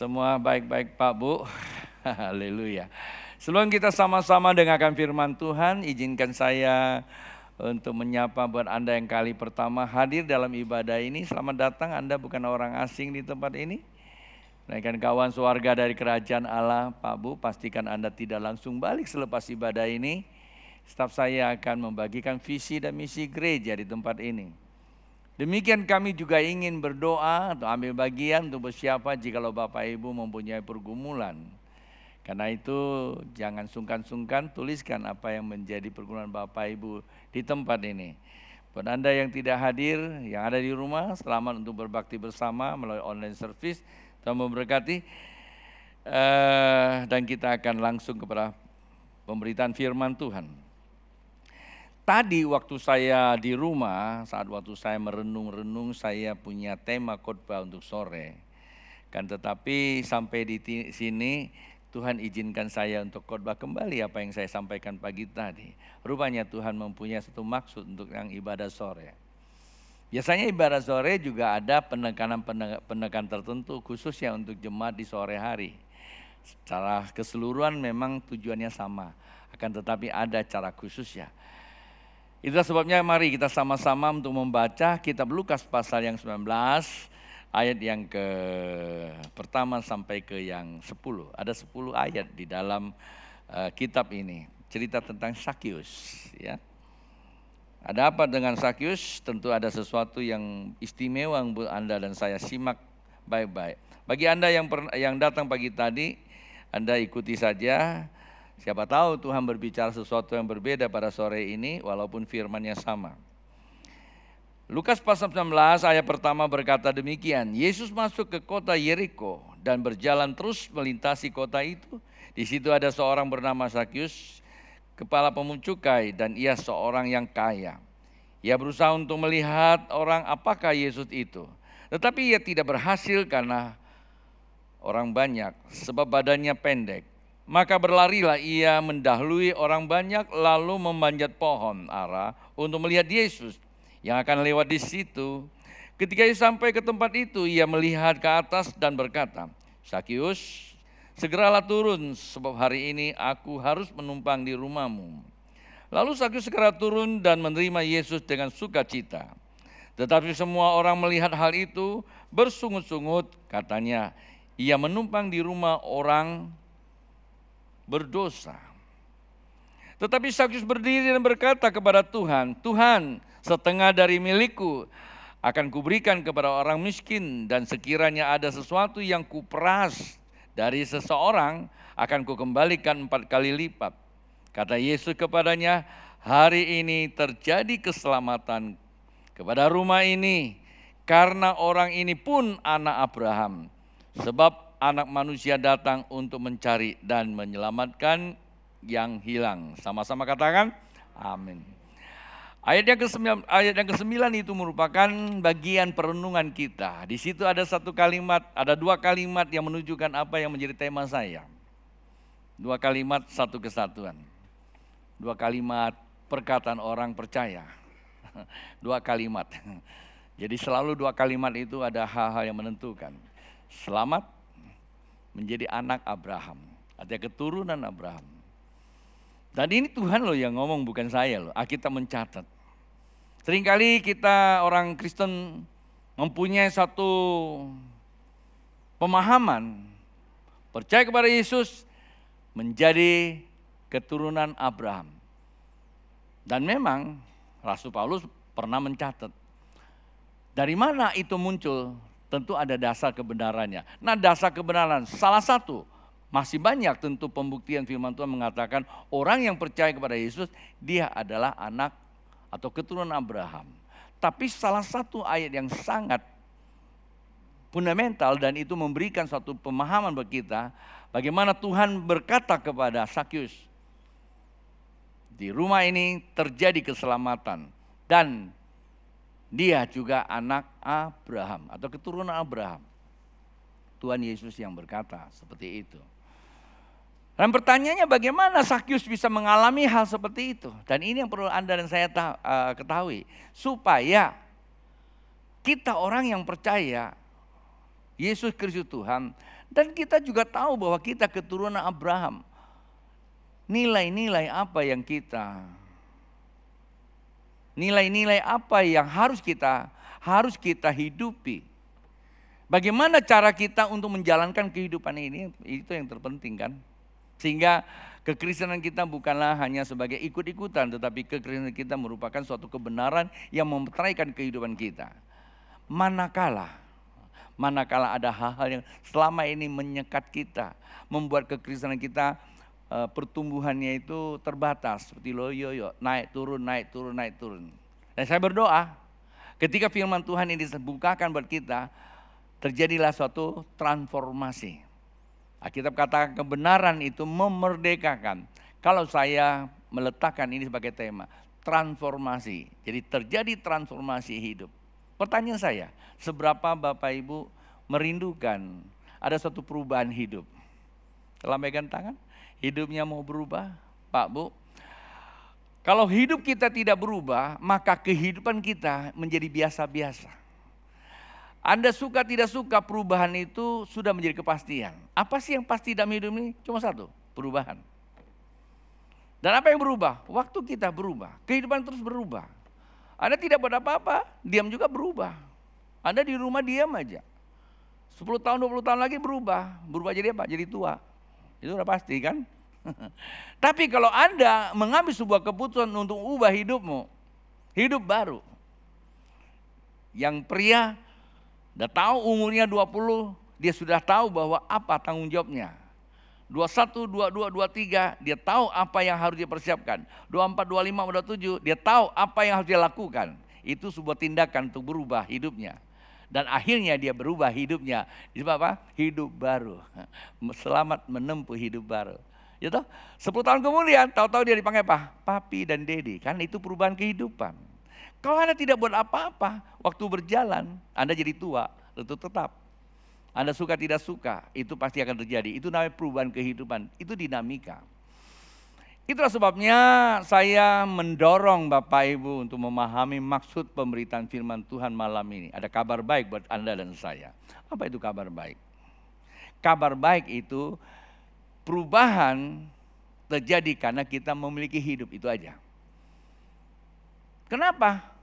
Semua baik-baik Pak Bu. Haleluya. Sebelum kita sama-sama dengarkan firman Tuhan, izinkan saya untuk menyapa buat Anda yang kali pertama hadir dalam ibadah ini. Selamat datang, Anda bukan orang asing di tempat ini. Melainkan kawan sewarga dari kerajaan Allah. Pak Bu, pastikan Anda tidak langsung balik selepas ibadah ini. Staf saya akan membagikan visi dan misi gereja di tempat ini. Demikian kami juga ingin berdoa atau ambil bagian untuk bersiapa jikalau Bapak Ibu mempunyai pergumulan. Karena itu jangan sungkan-sungkan tuliskan apa yang menjadi pergumulan Bapak Ibu di tempat ini. Buat Anda yang tidak hadir, yang ada di rumah, selamat untuk berbakti bersama melalui online service. Tuhan memberkati. Dan kita akan langsung kepada pemberitaan firman Tuhan. Tadi waktu saya di rumah, saat waktu saya merenung-renung, saya punya tema khotbah untuk sore. Kan tetapi sampai di sini Tuhan izinkan saya untuk khotbah kembali apa yang saya sampaikan pagi tadi. Rupanya Tuhan mempunyai satu maksud untuk yang ibadah sore. Biasanya ibadah sore juga ada penekanan tertentu khususnya untuk jemaat di sore hari. Secara keseluruhan memang tujuannya sama, akan tetapi ada cara khususnya. Itulah sebabnya mari kita sama-sama untuk membaca kitab Lukas pasal yang 19 ayat yang ke pertama sampai ke yang 10. Ada 10 ayat di dalam kitab ini. Cerita tentang Sakyus, ya. Ada apa dengan Sakyus? Tentu ada sesuatu yang istimewa untuk Anda dan saya simak baik-baik. Bagi Anda yang datang pagi tadi, Anda ikuti saja. Siapa tahu Tuhan berbicara sesuatu yang berbeda pada sore ini walaupun firman-Nya sama. Lukas pasal 19 ayat pertama berkata demikian. Yesus masuk ke kota Yeriko dan berjalan terus melintasi kota itu. Di situ ada seorang bernama Sakyus, kepala pemungut cukai, dan ia seorang yang kaya. Ia berusaha untuk melihat orang apakah Yesus itu. Tetapi ia tidak berhasil karena orang banyak, sebab badannya pendek. Maka berlarilah ia mendahului orang banyak lalu memanjat pohon ara untuk melihat Yesus yang akan lewat di situ. Ketika ia sampai ke tempat itu, ia melihat ke atas dan berkata, Sakyus, segeralah turun sebab hari ini aku harus menumpang di rumahmu. Lalu Sakyus segera turun dan menerima Yesus dengan sukacita. Tetapi semua orang melihat hal itu bersungut-sungut, katanya, ia menumpang di rumah orang berdosa. Tetapi Sakyus berdiri dan berkata kepada Tuhan, Tuhan, setengah dari milikku akan kuberikan kepada orang miskin, dan sekiranya ada sesuatu yang kuperas dari seseorang akan kukembalikan 4 kali lipat. Kata Yesus kepadanya, hari ini terjadi keselamatan kepada rumah ini, karena orang ini pun anak Abraham. Sebab Anak Manusia datang untuk mencari dan menyelamatkan yang hilang. Sama-sama katakan, amin. Ayat yang ke-9 itu merupakan bagian perenungan kita. Di situ ada ada 2 kalimat yang menunjukkan apa yang menjadi tema saya. 2 kalimat, satu kesatuan. 2 kalimat perkataan orang percaya. 2 kalimat. Jadi selalu 2 kalimat itu ada hal-hal yang menentukan. Selamat menjadi anak Abraham, artinya keturunan Abraham. Dan ini Tuhan loh yang ngomong, bukan saya loh. Kita mencatat. Seringkali kita orang Kristen mempunyai satu pemahaman, percaya kepada Yesus menjadi keturunan Abraham. Dan memang Rasul Paulus pernah mencatat. Dari mana itu muncul? Tentu ada dasar kebenarannya. Nah, dasar kebenaran salah satu, masih banyak tentu pembuktian firman Tuhan mengatakan orang yang percaya kepada Yesus, dia adalah anak atau keturunan Abraham. Tapi salah satu ayat yang sangat fundamental dan itu memberikan suatu pemahaman bagi kita, bagaimana Tuhan berkata kepada Sakyus, di rumah ini terjadi keselamatan dan dia juga anak Abraham atau keturunan Abraham. Tuhan Yesus yang berkata seperti itu. Dan pertanyaannya bagaimana Sakyus bisa mengalami hal seperti itu? Dan ini yang perlu Anda dan saya ketahui. Supaya kita orang yang percaya Yesus Kristus Tuhan Dan kita juga tahu bahwa kita keturunan Abraham. Nilai-nilai apa yang harus kita hidupi. Bagaimana cara kita untuk menjalankan kehidupan ini, itu yang terpenting kan. Sehingga kekristenan kita bukanlah hanya sebagai ikut-ikutan, tetapi kekristenan kita merupakan suatu kebenaran yang memeteraikan kehidupan kita. Manakala ada hal-hal yang selama ini menyekat kita, membuat kekristenan kita pertumbuhannya itu terbatas, seperti loyo-yo, naik turun. Dan saya berdoa, ketika firman Tuhan ini dibukakan buat kita, terjadilah suatu transformasi. Alkitab katakan kebenaran itu memerdekakan. Kalau saya meletakkan ini sebagai tema, transformasi. Jadi terjadi transformasi hidup. Pertanyaan saya, seberapa Bapak Ibu merindukan ada suatu perubahan hidup? Lambaikan tangan, hidupnya mau berubah, Pak Bu. Kalau hidup kita tidak berubah, maka kehidupan kita menjadi biasa-biasa. Anda suka tidak suka, perubahan itu sudah menjadi kepastian. Apa sih yang pasti dalam hidup ini? Cuma satu, perubahan. Dan apa yang berubah? Waktu kita berubah, kehidupan terus berubah. Anda tidak buat apa-apa, diam juga berubah. Anda di rumah diam aja. 10 tahun, 20 tahun lagi berubah. Berubah jadi apa? Jadi tua. Itu udah pasti kan? Tapi kalau Anda mengambil sebuah keputusan untuk ubah hidupmu, hidup baru. Yang pria udah tahu umurnya 20, dia sudah tahu bahwa apa tanggung jawabnya. 21, 22, 23, dia tahu apa yang harus dipersiapkan. 24, 25, 27, dia tahu apa yang harus dia lakukan. Itu sebuah tindakan untuk berubah hidupnya. Dan akhirnya dia berubah hidupnya. Disebut apa? Hidup baru. Selamat menempuh hidup baru. Ya toh? 10 tahun kemudian, tahu-tahu dia dipanggil apa? Papi dan Dedi. Kan itu perubahan kehidupan. Kalau Anda tidak buat apa-apa, waktu berjalan, Anda jadi tua, itu tetap. Anda suka tidak suka, itu pasti akan terjadi. Itu namanya perubahan kehidupan, itu dinamika. Itulah sebabnya saya mendorong Bapak Ibu untuk memahami maksud pemberitaan firman Tuhan malam ini. Ada kabar baik buat Anda dan saya. Apa itu kabar baik? Kabar baik itu perubahan terjadi karena kita memiliki hidup, itu aja. Kenapa?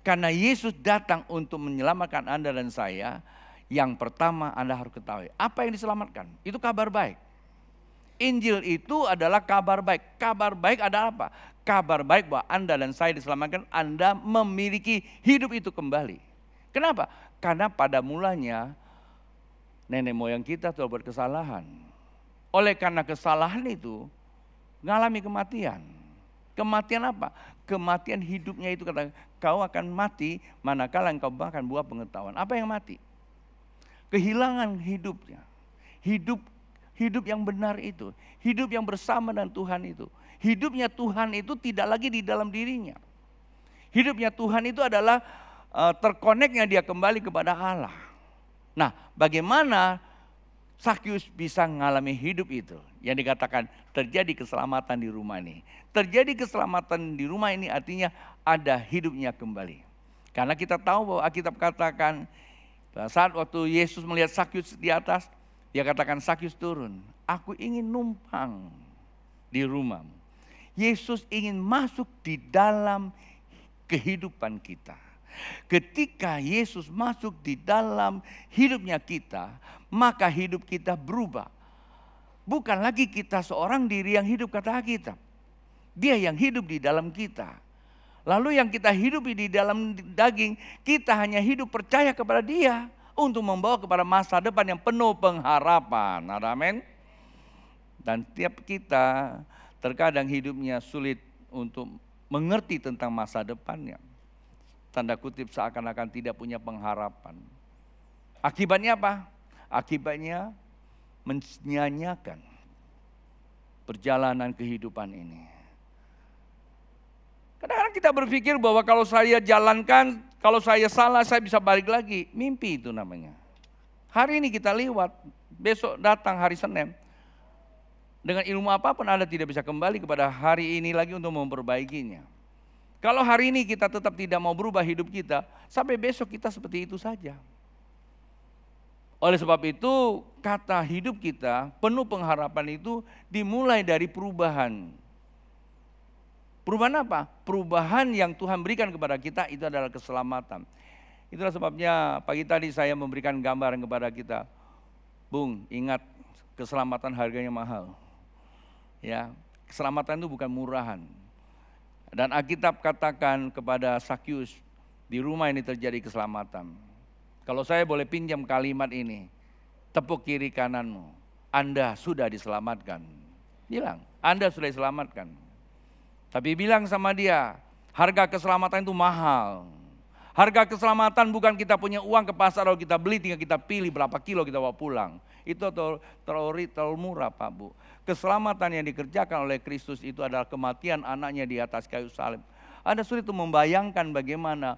Karena Yesus datang untuk menyelamatkan Anda dan saya. Yang pertama Anda harus ketahui, apa yang diselamatkan? Itu kabar baik. Injil itu adalah kabar baik. Kabar baik adalah apa? Kabar baik bahwa Anda dan saya diselamatkan, Anda memiliki hidup itu kembali. Kenapa? Karena pada mulanya nenek moyang kita telah buat kesalahan. Oleh karena kesalahan itu mengalami kematian. Kematian apa? Kematian hidupnya itu kata kau akan mati manakala engkau makan buah pengetahuan. Apa yang mati? Kehilangan hidupnya. Hidup yang benar itu. Hidup yang bersama dengan Tuhan itu. Hidupnya Tuhan itu tidak lagi di dalam dirinya. Hidupnya Tuhan itu adalah terkoneknya dia kembali kepada Allah. Nah, bagaimana Sakyus bisa mengalami hidup itu? Yang dikatakan terjadi keselamatan di rumah ini. Terjadi keselamatan di rumah ini artinya ada hidupnya kembali. Karena kita tahu bahwa Alkitab katakan saat waktu Yesus melihat Sakyus di atas, dia katakan Sakyus turun. Aku ingin numpang di rumahmu. Yesus ingin masuk di dalam kehidupan kita. Ketika Yesus masuk di dalam hidupnya kita, maka hidup kita berubah. Bukan lagi kita seorang diri yang hidup kata Alkitab. Dia yang hidup di dalam kita. Lalu yang kita hidupi di dalam daging, kita hanya hidup percaya kepada Dia untuk membawa kepada masa depan yang penuh pengharapan. Amin. Dan tiap kita terkadang hidupnya sulit untuk mengerti tentang masa depannya. Tanda kutip seakan-akan tidak punya pengharapan. Akibatnya apa? Akibatnya menyanyiakan perjalanan kehidupan ini. Kadang-kadang kita berpikir bahwa kalau saya jalankan, kalau saya salah saya bisa balik lagi. Mimpi itu namanya. Hari ini kita lewat, besok datang hari Senin. Dengan ilmu apapun Anda tidak bisa kembali kepada hari ini lagi untuk memperbaikinya. Kalau hari ini kita tetap tidak mau berubah hidup kita, sampai besok kita seperti itu saja. Oleh sebab itu, kata hidup kita penuh pengharapan itu dimulai dari perubahan. Perubahan apa? Perubahan yang Tuhan berikan kepada kita itu adalah keselamatan. Itulah sebabnya pagi tadi saya memberikan gambaran kepada kita. Bung, ingat keselamatan harganya mahal. Ya, keselamatan itu bukan murahan. Dan Alkitab katakan kepada Sakyus, di rumah ini terjadi keselamatan. Kalau saya boleh pinjam kalimat ini, tepuk kiri kananmu, Anda sudah diselamatkan. Bilang, Anda sudah diselamatkan. Tapi bilang sama dia, harga keselamatan itu mahal. Harga keselamatan bukan kita punya uang ke pasar lalu kita beli, tinggal kita pilih berapa kilo kita bawa pulang. Itu terlalu murah Pak Bu. Keselamatan yang dikerjakan oleh Kristus itu adalah kematian anaknya di atas kayu salib. Anda sulit untuk membayangkan bagaimana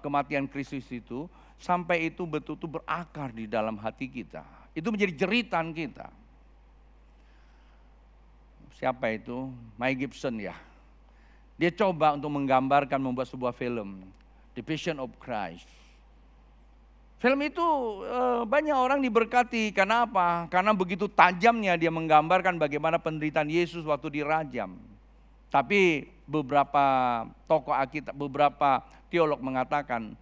kematian Kristus itu sampai itu betul-betul berakar di dalam hati kita. Itu menjadi jeritan kita. Siapa itu? Mike Gibson ya. Dia coba untuk menggambarkan membuat sebuah film, The Passion of Christ. Film itu banyak orang diberkati. Karena apa? Karena begitu tajamnya dia menggambarkan bagaimana penderitaan Yesus waktu dirajam. Tapi beberapa tokoh Alkitab, beberapa teolog mengatakan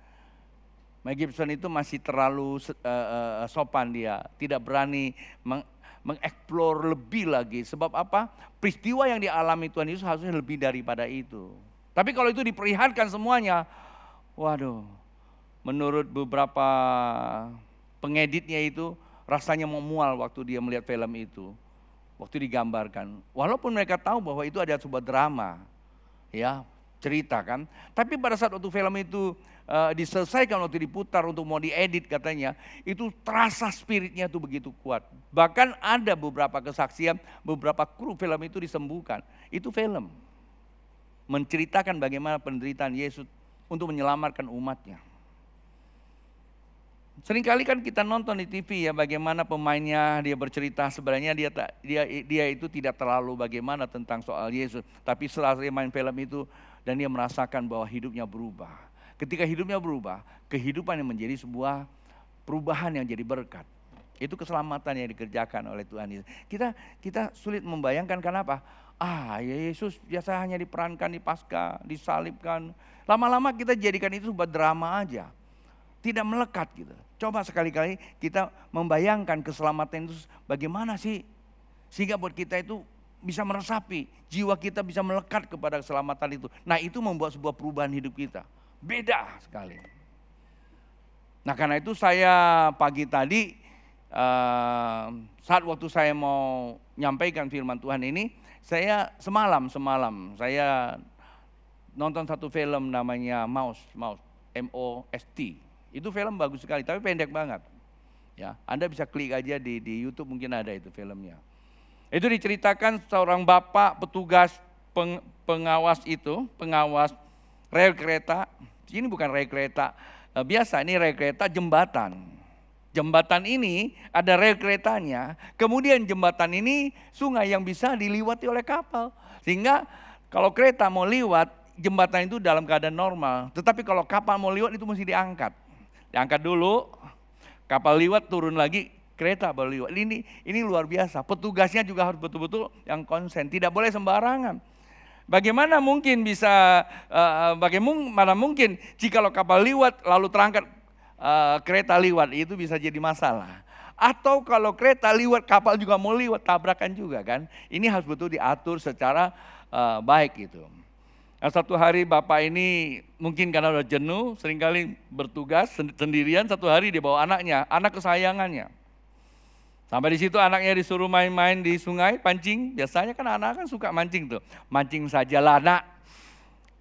Mel Gibson itu masih terlalu sopan dia, tidak berani mengeksplor lebih lagi. Sebab apa? Peristiwa yang dialami Tuhan Yesus harusnya lebih daripada itu. Tapi kalau itu diperlihatkan semuanya, waduh, menurut beberapa pengeditnya itu rasanya memual waktu dia melihat film itu. Waktu digambarkan, walaupun mereka tahu bahwa itu ada sebuah drama, ya cerita kan. Tapi pada saat waktu film itu diselesaikan, waktu diputar untuk mau diedit katanya, itu terasa spiritnya itu begitu kuat. Bahkan ada beberapa kesaksian, beberapa kru film itu disembuhkan. Itu film menceritakan bagaimana penderitaan Yesus untuk menyelamatkan umatnya. Seringkali kan kita nonton di TV ya bagaimana pemainnya dia bercerita sebenarnya dia itu tidak terlalu bagaimana tentang soal Yesus, tapi setelah dia main film itu dan dia merasakan bahwa hidupnya berubah. Ketika hidupnya berubah, kehidupan yang menjadi sebuah perubahan yang jadi berkat. Itu keselamatan yang dikerjakan oleh Tuhan Yesus. Kita sulit membayangkan kenapa? Yesus biasa hanya diperankan di Paskah, disalibkan. Lama-lama kita jadikan itu sebuah drama aja. Tidak melekat gitu. Coba sekali-kali kita membayangkan keselamatan itu bagaimana sih. Sehingga buat kita itu bisa meresapi. Jiwa kita bisa melekat kepada keselamatan itu. Nah itu membuat sebuah perubahan hidup kita. Beda sekali. Nah karena itu saya pagi tadi saat waktu saya mau nyampaikan firman Tuhan ini. Saya semalam saya nonton satu film namanya Most, M-O-S-T. Itu film bagus sekali, tapi pendek banget. Ya, Anda bisa klik aja di YouTube mungkin ada itu filmnya. Itu diceritakan seorang bapak petugas pengawas rel kereta. Ini bukan rel kereta biasa, ini rel kereta jembatan. Jembatan ini ada rel keretanya, kemudian jembatan ini sungai yang bisa diliwati oleh kapal. Sehingga kalau kereta mau liwat, jembatan itu dalam keadaan normal. Tetapi kalau kapal mau liwat itu mesti diangkat. Diangkat dulu, kapal liwat turun lagi, kereta baru liwat. Ini luar biasa. Petugasnya juga harus betul-betul yang konsen, tidak boleh sembarangan. Bagaimana mungkin jikalau kapal liwat lalu terangkat kereta liwat, itu bisa jadi masalah. Atau kalau kereta liwat, kapal juga mau liwat, tabrakan juga kan. Ini harus betul diatur secara baik gitu. Nah, satu hari bapak ini mungkin karena udah jenuh, seringkali bertugas sendirian, satu hari dia bawa anaknya, anak kesayangannya. Sampai di situ anaknya disuruh main-main di sungai, pancing. Biasanya kan anak kan suka mancing tuh. Mancing saja lah nak.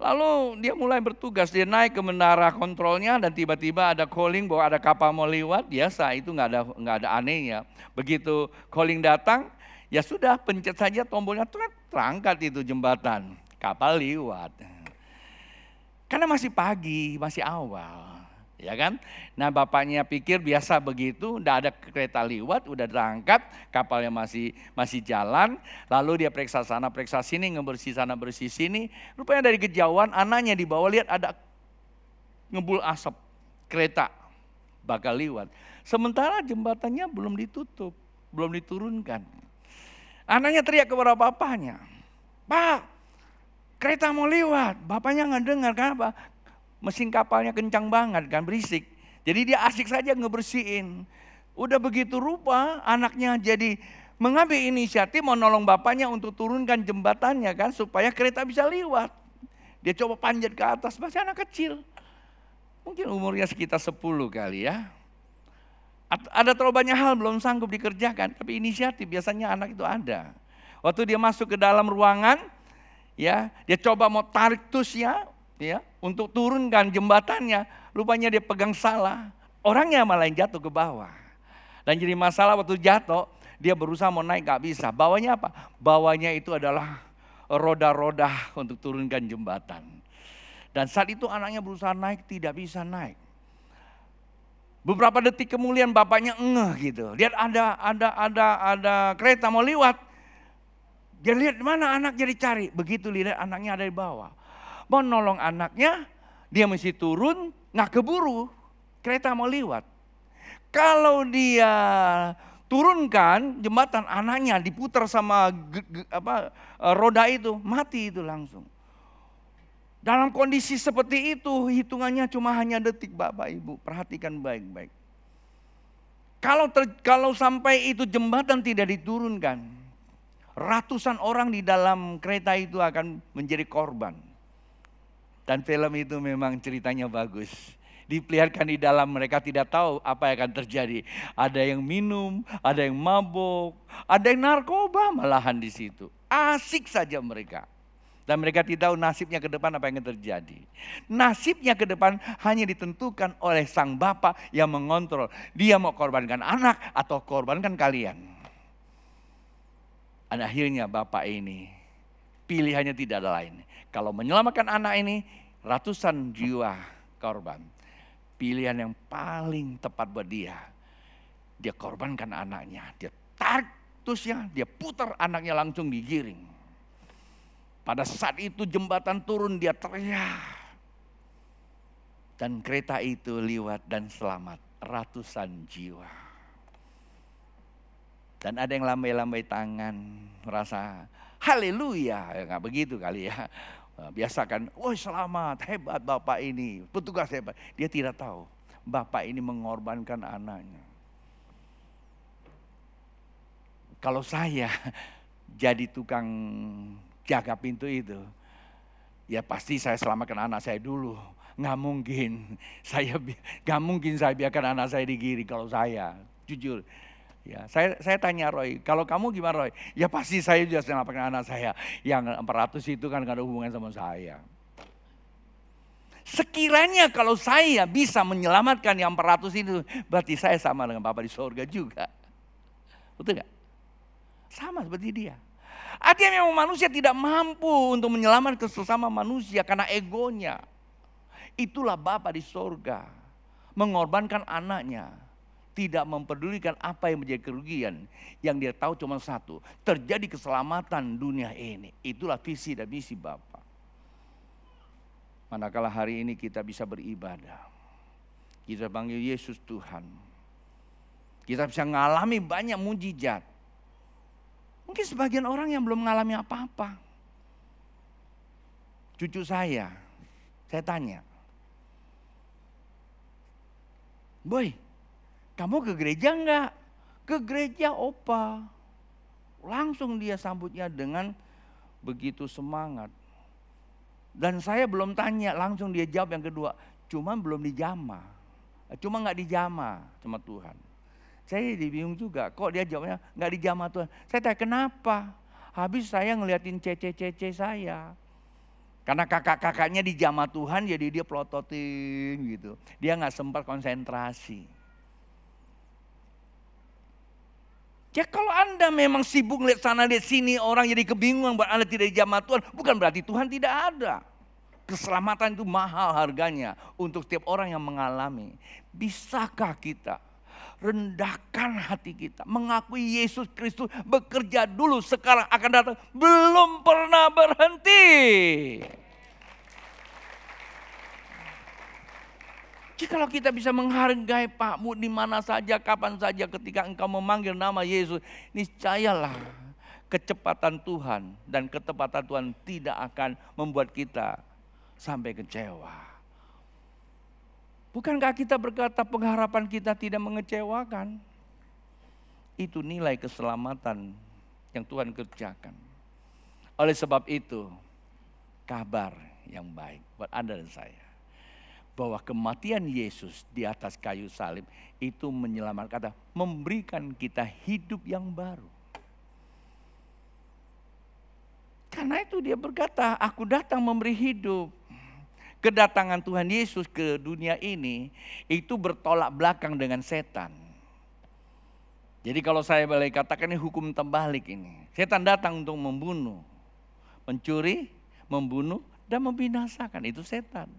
Lalu dia mulai bertugas, dia naik ke menara kontrolnya dan tiba-tiba ada calling bahwa ada kapal mau lewat. Biasa itu nggak ada anehnya. Begitu calling datang, ya sudah pencet saja tombolnya, terangkat itu jembatan. Kapal liwat. Karena masih pagi, masih awal. Ya kan? Nah bapaknya pikir biasa begitu, udah ada kereta liwat, udah terangkat, kapalnya masih jalan. Lalu dia periksa sana, periksa sini, ngebersih sana, bersih sini. Rupanya dari kejauhan anaknya dibawa lihat ada ngebul asap kereta bakal liwat. Sementara jembatannya belum ditutup, belum diturunkan. Anaknya teriak kepada bapaknya, "Pak, kereta mau lewat." Bapaknya nggak dengar, kenapa? Mesin kapalnya kencang banget kan, berisik. Jadi dia asik saja ngebersihin. Udah begitu rupa anaknya jadi mengambil inisiatif mau nolong bapaknya untuk turunkan jembatannya kan, supaya kereta bisa lewat. Dia coba panjat ke atas, masih anak kecil. Mungkin umurnya sekitar 10 kali ya. Ada terlalu banyak hal belum sanggup dikerjakan, tapi inisiatif biasanya anak itu ada. Waktu dia masuk ke dalam ruangan, ya, dia coba mau tarik tusnya, ya, untuk turunkan jembatannya. Rupanya dia pegang salah, orangnya malah yang jatuh ke bawah. Dan jadi masalah waktu jatuh, dia berusaha mau naik gak bisa. Bawahnya apa? Bawahnya itu adalah roda-roda untuk turunkan jembatan. Dan saat itu anaknya berusaha naik, tidak bisa naik. Beberapa detik kemudian bapaknya ngeh gitu. Lihat ada kereta mau lewat. Dia lihat mana anaknya dicari. Begitu lihat anaknya ada di bawah. Mau nolong anaknya, dia mesti turun, nggak keburu. Kereta mau lewat. Kalau dia turunkan jembatan, anaknya diputar sama roda itu, mati itu langsung. Dalam kondisi seperti itu, hitungannya cuma hanya detik Bapak Ibu. Perhatikan baik-baik. Kalau sampai itu jembatan tidak diturunkan, ratusan orang di dalam kereta itu akan menjadi korban. Dan film itu memang ceritanya bagus. Diperlihatkan di dalam, mereka tidak tahu apa yang akan terjadi. Ada yang minum, ada yang mabuk, ada yang narkoba malahan di situ. Asik saja mereka. Dan mereka tidak tahu nasibnya ke depan apa yang akan terjadi. Nasibnya ke depan hanya ditentukan oleh sang Bapa yang mengontrol. Dia mau korbankan anak atau korbankan kalian. Dan akhirnya Bapak ini pilihannya tidak ada lain. Kalau menyelamatkan anak ini, ratusan jiwa korban. Pilihan yang paling tepat buat dia. Dia korbankan anaknya. Dia tarik tusnya, dia putar anaknya langsung digiring. Pada saat itu jembatan turun, dia teriak. Dan kereta itu lewat dan selamat ratusan jiwa. Dan ada yang lambai-lambai tangan, merasa haleluya. Ya, gak begitu kali ya. Biasa kan, wah selamat, hebat Bapak ini, petugas hebat. Dia tidak tahu, Bapak ini mengorbankan anaknya. Kalau saya jadi tukang jaga pintu itu, ya pasti saya selamatkan anak saya dulu. Nggak mungkin saya biarkan anak saya digiring kalau saya, jujur. Ya, saya tanya Roy, kalau kamu gimana Roy? Ya pasti saya juga selamatkan anak saya. Yang 400 itu kan nggak ada hubungan sama saya. Sekiranya kalau saya bisa menyelamatkan yang 400 itu, berarti saya sama dengan Bapa di surga juga. Betul nggak? Sama seperti dia. Artinya memang manusia tidak mampu untuk menyelamatkan sesama manusia karena egonya. Itulah Bapa di surga. Mengorbankan anaknya. Tidak mempedulikan apa yang menjadi kerugian. Yang dia tahu cuma satu. Terjadi keselamatan dunia ini. Itulah visi dan misi Bapa. Manakala hari ini kita bisa beribadah. Kita panggil Yesus Tuhan. Kita bisa mengalami banyak mujizat. Mungkin sebagian orang yang belum mengalami apa-apa. Cucu saya tanya, "Boy, kamu ke gereja enggak?" "Ke gereja Opa." Langsung dia sambutnya dengan begitu semangat. Dan saya belum tanya, langsung dia jawab yang kedua, "Cuma belum dijamah. Cuma enggak dijamah sama Tuhan." Saya bingung juga, kok dia jawabnya nggak dijamah Tuhan. Saya tanya kenapa? Habis saya ngeliatin cece saya. Karena kakak-kakaknya dijamah Tuhan, jadi dia pelototin gitu. Dia nggak sempat konsentrasi. Ya kalau Anda memang sibuk lihat sana lihat sini, orang jadi kebingungan buat Anda tidak dijamah Tuhan, bukan berarti Tuhan tidak ada. Keselamatan itu mahal harganya untuk setiap orang yang mengalami. Bisakah kita rendahkan hati kita, mengakui Yesus Kristus bekerja dulu, sekarang akan datang, belum pernah berhenti. Jikalau kita bisa menghargai Pakmu di mana saja, kapan saja ketika engkau memanggil nama Yesus, niscayalah kecepatan Tuhan dan ketepatan Tuhan tidak akan membuat kita sampai kecewa. Bukankah kita berkata pengharapan kita tidak mengecewakan? Itu nilai keselamatan yang Tuhan kerjakan. Oleh sebab itu, kabar yang baik buat Anda dan saya, bahwa kematian Yesus di atas kayu salib itu menyelamatkan, memberikan kita hidup yang baru. Karena itu dia berkata, aku datang memberi hidup. Kedatangan Tuhan Yesus ke dunia ini itu bertolak belakang dengan setan. Jadi kalau saya boleh katakan ini hukum terbalik ini. Setan datang untuk membunuh, mencuri, membunuh, dan membinasakan. Itu setan.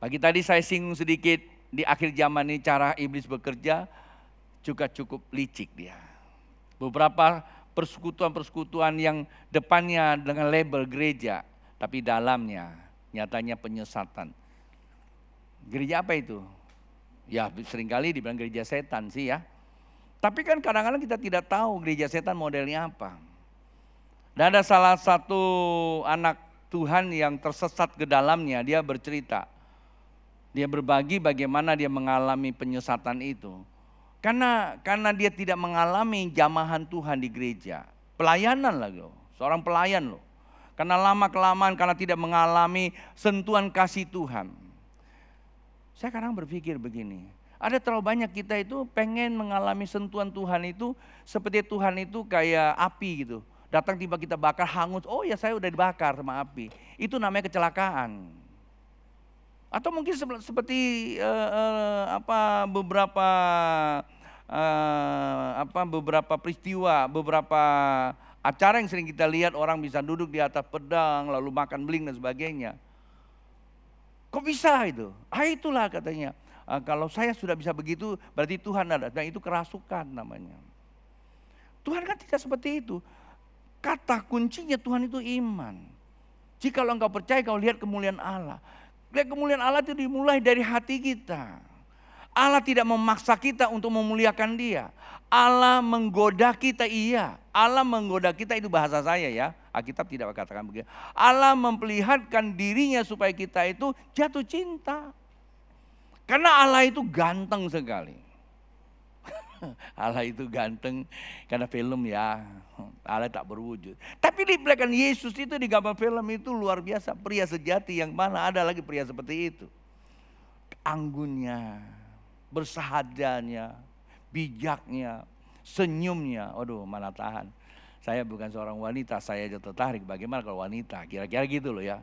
Pagi tadi saya singgung sedikit di akhir zaman ini cara iblis bekerja juga cukup licik dia. Beberapa persekutuan-persekutuan yang depannya dengan label gereja, tapi dalamnya nyatanya penyesatan. Gereja apa itu? Ya seringkali dibilang gereja setan sih ya. Tapi kan kadang-kadang kita tidak tahu gereja setan modelnya apa. Dan ada salah satu anak Tuhan yang tersesat ke dalamnya, dia bercerita. Dia berbagi bagaimana dia mengalami penyesatan itu. Karena dia tidak mengalami jamahan Tuhan di gereja. Pelayanan lah loh, seorang pelayan loh. Karena lama-kelamaan karena tidak mengalami sentuhan kasih Tuhan. Saya kadang berpikir begini, ada terlalu banyak kita itu pengen mengalami sentuhan Tuhan itu seperti Tuhan itu kayak api gitu. Datang tiba kita bakar hangus, oh ya saya udah dibakar sama api. Itu namanya kecelakaan. Atau mungkin seperti beberapa peristiwa, beberapa acara yang sering kita lihat orang bisa duduk di atas pedang lalu makan beling dan sebagainya. Kok bisa itu? Itulah katanya. Kalau saya sudah bisa begitu berarti Tuhan ada. Dan itu kerasukan namanya. Tuhan kan tidak seperti itu. Kata kuncinya Tuhan itu iman. Jikalau engkau percaya kau lihat kemuliaan Allah. Lihat kemuliaan Allah itu dimulai dari hati kita. Allah tidak memaksa kita untuk memuliakan Dia. Allah menggoda kita, iya. Allah menggoda kita, itu bahasa saya ya. Alkitab tidak katakan begitu. Allah memperlihatkan dirinya supaya kita itu jatuh cinta. Karena Allah itu ganteng sekali. Allah itu ganteng karena film ya. Allah tak berwujud. Tapi di belakang Yesus itu di gambar film itu luar biasa. Pria sejati yang mana ada lagi pria seperti itu. Anggunnya, bersahadanya, bijaknya, senyumnya. Aduh mana tahan. Saya bukan seorang wanita, saya aja tertarik. Bagaimana kalau wanita? Kira-kira gitu loh ya.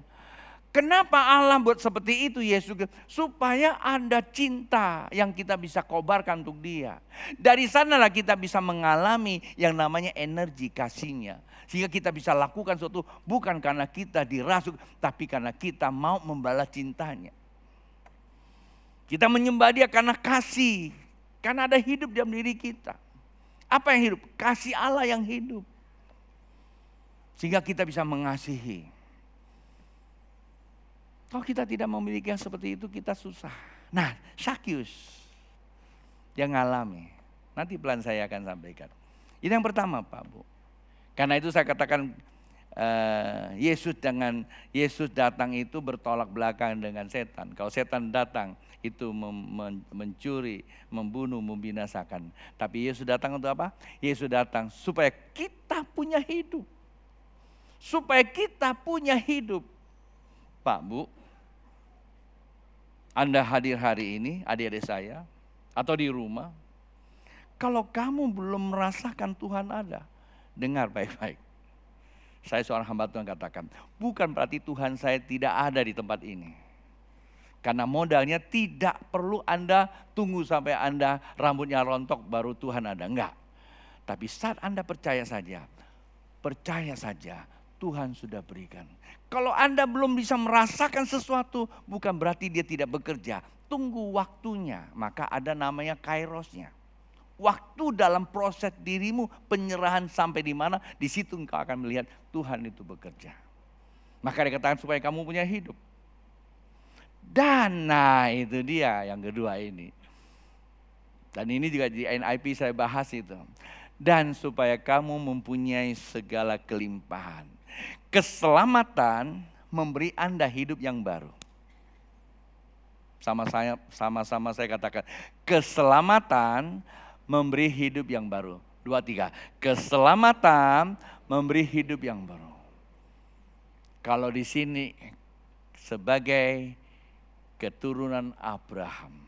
Kenapa Allah buat seperti itu Yesus? Supaya ada cinta yang kita bisa kobarkan untuk Dia. Dari sanalah kita bisa mengalami yang namanya energi kasihnya. Sehingga kita bisa lakukan sesuatu bukan karena kita dirasuk, tapi karena kita mau membalas cintanya. Kita menyembah Dia karena kasih. Karena ada hidup dalam diri kita. Apa yang hidup? Kasih Allah yang hidup. Sehingga kita bisa mengasihi. Kalau kita tidak memiliki yang seperti itu kita susah. Nah, Sakyus yang ngalami. Nanti pelan saya akan sampaikan. Ini yang pertama Pak Bu. Karena itu saya katakan Yesus datang itu bertolak belakang dengan setan. Kalau setan datang itu mencuri, membunuh, membinasakan. Tapi Yesus datang untuk apa? Yesus datang supaya kita punya hidup. Supaya kita punya hidup. Pak Bu, Anda hadir hari ini, adik-adik saya, atau di rumah. Kalau kamu belum merasakan Tuhan ada, dengar baik-baik. Saya seorang hamba Tuhan katakan, bukan berarti Tuhan saya tidak ada di tempat ini. Karena modalnya tidak perlu Anda tunggu sampai Anda rambutnya rontok baru Tuhan ada. Enggak. Tapi saat Anda percaya saja Tuhan sudah berikan. Kalau Anda belum bisa merasakan sesuatu, bukan berarti Dia tidak bekerja. Tunggu waktunya, maka ada namanya kairosnya. Waktu dalam proses dirimu, penyerahan sampai di mana, di situ engkau akan melihat Tuhan itu bekerja. Maka dikatakan supaya kamu punya hidup. Dan nah itu dia yang kedua ini. Dan ini juga di NIP saya bahas itu. Dan supaya kamu mempunyai segala kelimpahan. Keselamatan memberi Anda hidup yang baru. Sama-sama saya katakan, keselamatan memberi hidup yang baru. 2, 3. Keselamatan memberi hidup yang baru. Kalau di sini sebagai keturunan Abraham.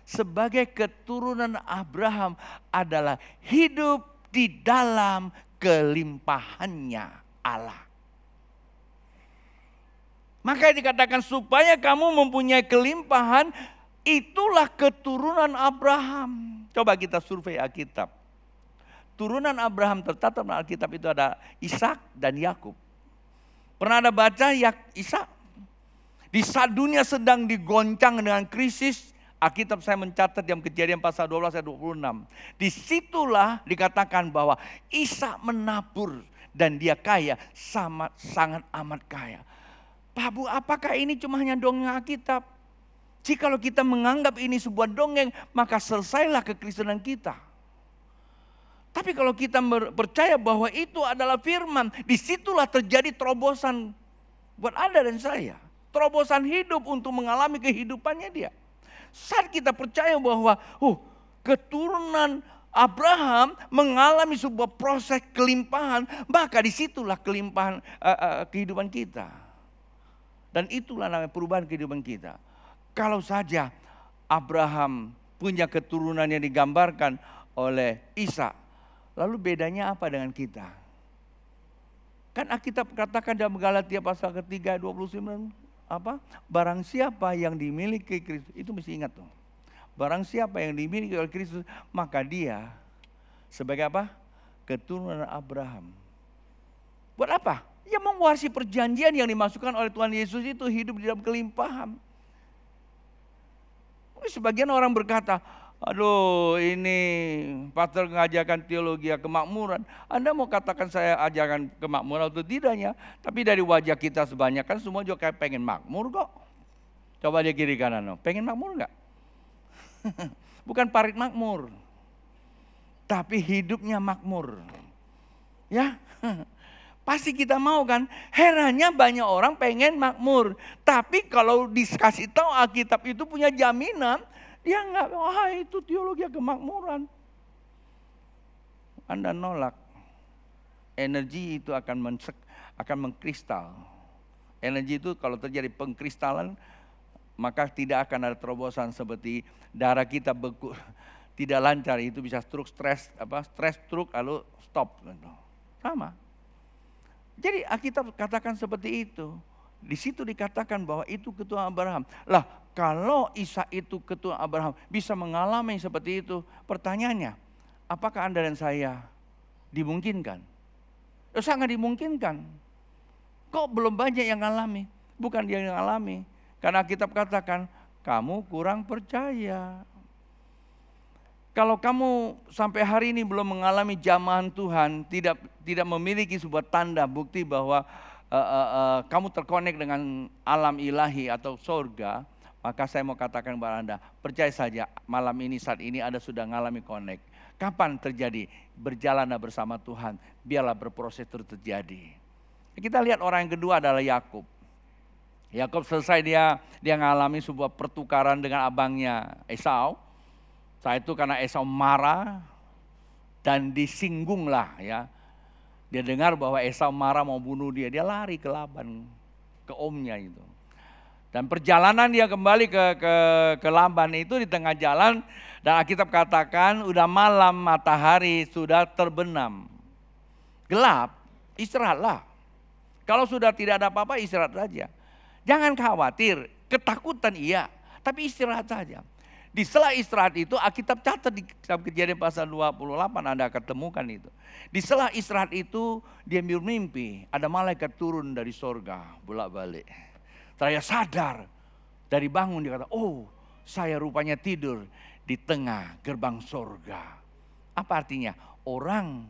Sebagai keturunan Abraham adalah hidup di dalam kelimpahannya Allah. Maka dikatakan supaya kamu mempunyai kelimpahan, itulah keturunan Abraham. Coba kita survei Alkitab. Turunan Abraham tercatat dalam Alkitab itu ada Ishak dan Yakub. Pernah ada baca Ishak? Di saat dunia sedang digoncang dengan krisis, Alkitab saya mencatat dalam Kejadian pasal 12 ayat 26. Disitulah dikatakan bahwa Ishak menabur dan dia kaya, sangat amat kaya. Pak Bu, apakah ini cuma hanya dongeng Alkitab? Jikalau kita menganggap ini sebuah dongeng, maka selesailah kekristenan kita. Tapi kalau kita percaya bahwa itu adalah firman, disitulah terjadi terobosan buat Anda dan saya. Terobosan hidup untuk mengalami kehidupannya dia. Saat kita percaya bahwa keturunan Abraham mengalami sebuah proses kelimpahan, maka disitulah kelimpahan kehidupan kita. Dan itulah namanya perubahan kehidupan kita. Kalau saja Abraham punya keturunan yang digambarkan oleh Ishak, lalu bedanya apa dengan kita? Kan Alkitab katakan dalam Galatia pasal ketiga 29, apa? Barang siapa yang dimiliki Kristus, itu mesti ingat tuh. Barang siapa yang dimiliki oleh Kristus, maka dia sebagai apa? Keturunan Abraham. Buat apa? Ya mewarisi perjanjian yang dimasukkan oleh Tuhan Yesus itu, hidup di dalam kelimpahan. Sebagian orang berkata, aduh ini pastor mengajarkan teologi kemakmuran. Anda mau katakan saya ajarkan kemakmuran atau tidaknya? Tapi dari wajah kita sebanyak kan semua juga kayak pengen makmur kok. Coba dia kiri kanan, pengen makmur enggak? Bukan parit makmur, tapi hidupnya makmur. Ya. Pasti kita mau kan, herannya banyak orang pengen makmur. Tapi kalau dikasih tahu Alkitab itu punya jaminan, dia enggak, itu teologi kemakmuran. Anda nolak. Energi itu akan mengkristal. Energi itu kalau terjadi pengkristalan, maka tidak akan ada terobosan seperti darah kita beku, tidak lancar, itu bisa stres stroke lalu stop. Sama. Jadi Alkitab katakan seperti itu. Di situ dikatakan bahwa itu keturunan Abraham. Lah, kalau Ishak itu keturunan Abraham bisa mengalami seperti itu, pertanyaannya, apakah Anda dan saya dimungkinkan? Sangat dimungkinkan. Kok belum banyak yang mengalami? Bukan dia yang mengalami. Karena Alkitab katakan, kamu kurang percaya. Kalau kamu sampai hari ini belum mengalami jamahan Tuhan, tidak memiliki sebuah tanda bukti bahwa kamu terkonek dengan alam ilahi atau surga, maka saya mau katakan kepada Anda, percaya saja malam ini, saat ini Anda sudah mengalami konek. Kapan terjadi? Berjalanlah bersama Tuhan, biarlah berproses terus terjadi. Kita lihat orang yang kedua adalah Yakub. Yakub selesai dia mengalami sebuah pertukaran dengan abangnya Esau. Saat itu karena Esau marah dan disinggunglah ya. Dia dengar bahwa Esau marah mau bunuh dia lari ke Laban, ke omnya itu. Dan perjalanan dia kembali ke Laban itu di tengah jalan, dan Alkitab katakan udah malam, matahari sudah terbenam. Gelap, istirahatlah. Kalau sudah tidak ada apa-apa, istirahat saja. Jangan khawatir, ketakutan iya, tapi istirahat saja. Di sela istirahat itu, Alkitab catat di kitab Kejadian pasal 28, Anda akan temukan itu. Di sela istirahat itu, dia bermimpi, ada malaikat turun dari sorga, bolak-balik. Saya sadar, dari bangun dia kata, oh saya rupanya tidur di tengah gerbang sorga. Apa artinya? Orang